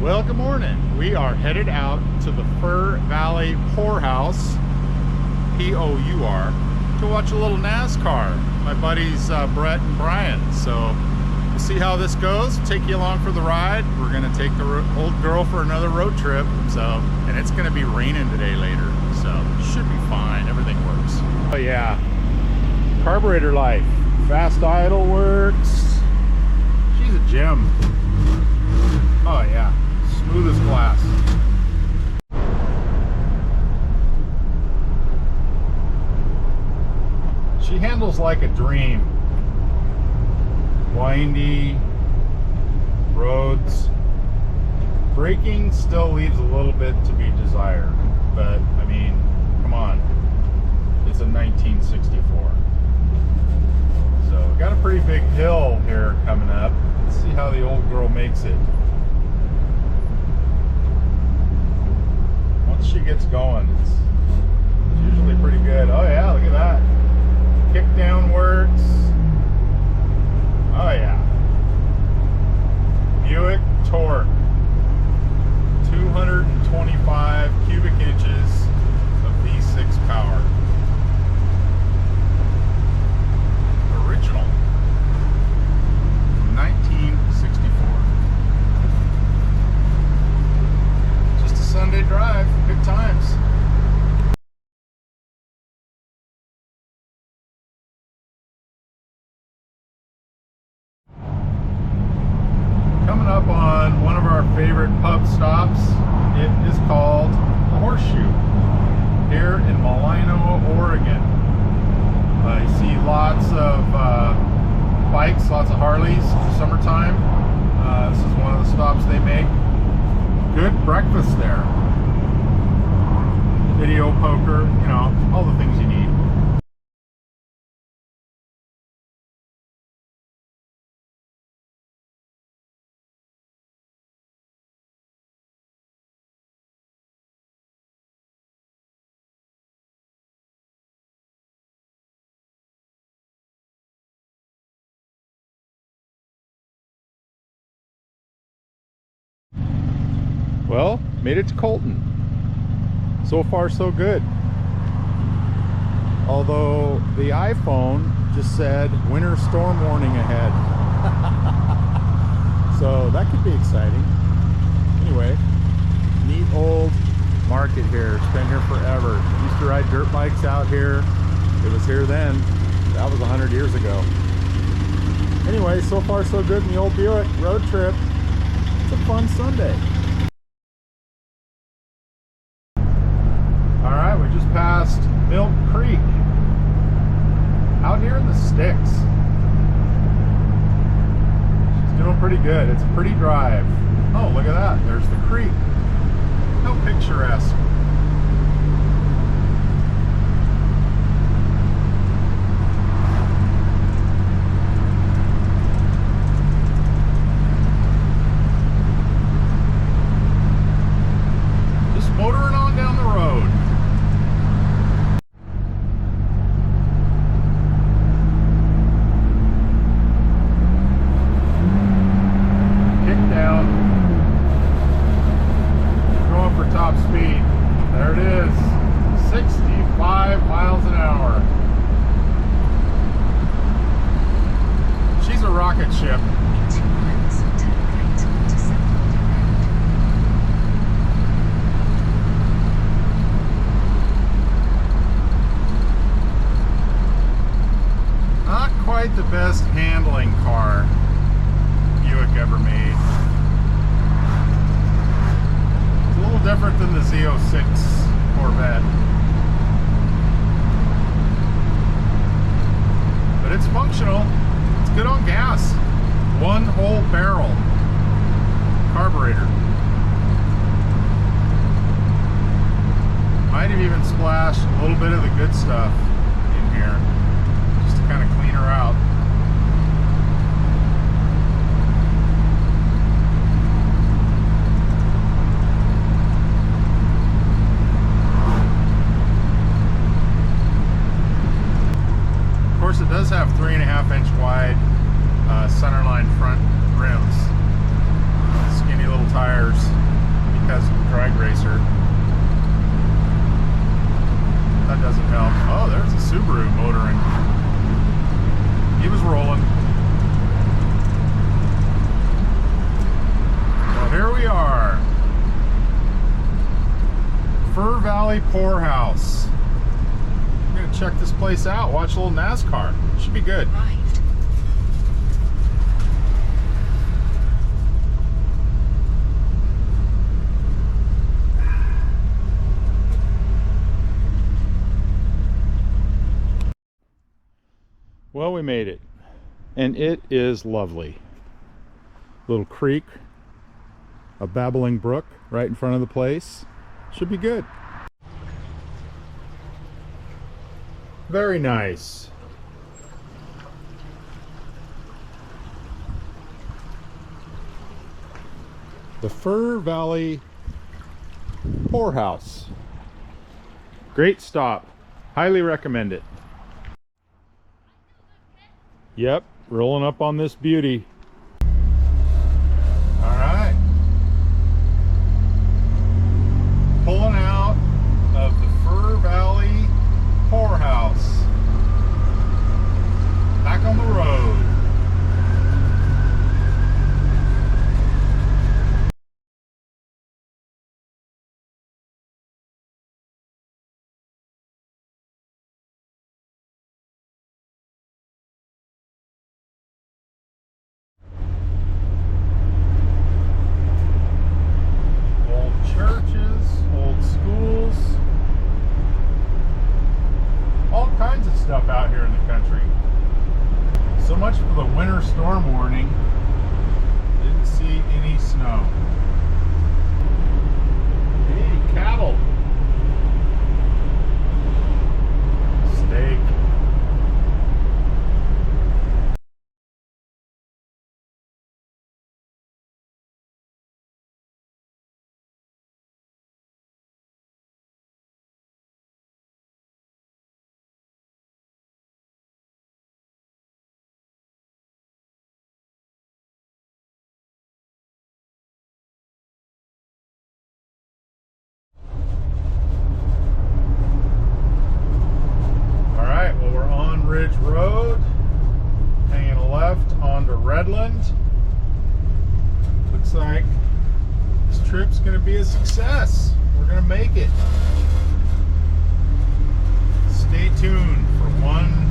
Well, good morning. We are headed out to the Fir Valley Pour House, P-O-U-R, to watch a little NASCAR. My buddies Brett and Brian. So we'll see how this goes. Take you along for the ride. We're gonna take the old girl for another road trip. And it's gonna be raining today later. So should be fine. Everything works. Oh yeah. Carburetor life. Fast idle works. She's a gem. Oh yeah. Smooth as glass. She handles like a dream. Windy roads. Braking still leaves a little bit to be desired, but I mean, come on. It's a 1964. So, got a pretty big hill here coming up. Let's see how the old girl makes it. Once she gets going, it's usually pretty good. Oh yeah, look at that. Kick down works. Oh yeah. Buick torque. 225 cubic inches of V6 power. Original. 1964. Just a Sunday drive. Good times. Coming up on one of our favorite pub stops. It is called the Horseshoe here in Malino, Oregon. You see lots of bikes, lots of Harleys. Summertime. This is one of the stops they make. Good breakfast there. Video poker, you know, all the things you need. Well, made it to Colton. So far, so good. Although the iPhone just said winter storm warning ahead. So that could be exciting. Anyway, neat old market here. It's been here forever. Used to ride dirt bikes out here. It was here then. That was 100 years ago. Anyway, so far so good in the old Buick road trip. It's a fun Sunday. We just passed Milk Creek out here in the sticks. She's doing pretty good. It's a pretty drive. Oh, look at that. There's the creek. How picturesque. Just motoring on down the road. Top speed. There it is. 65 miles an hour. She's a rocket ship. Not quite the best handling car Buick ever made. A little different than the Z06 Corvette. But it's functional. It's good on gas. One whole barrel carburetor. Might have even splashed a little bit of the good stuff in here just to kind of clean her out. It does have 3.5-inch wide centerline front rims, skinny little tires. Valley Pour House. I'm gonna check this place out, watch a little NASCAR. Should be good. Right. Well, we made it, and it is lovely. Little creek, a babbling brook right in front of the place. Should be good. Very nice. The Fir Valley Pour House. Great stop. Highly recommend it. Yep, rolling up on this beauty. All right. Pulling out of the Fir Valley Pour House. Back on the road. Stuff out here in the country. So much for the winter storm warning. Didn't see any snow. Hey, cattle. Steak. Ridge Road, hanging left onto Redland. Looks like this trip's going to be a success. We're going to make it. Stay tuned for one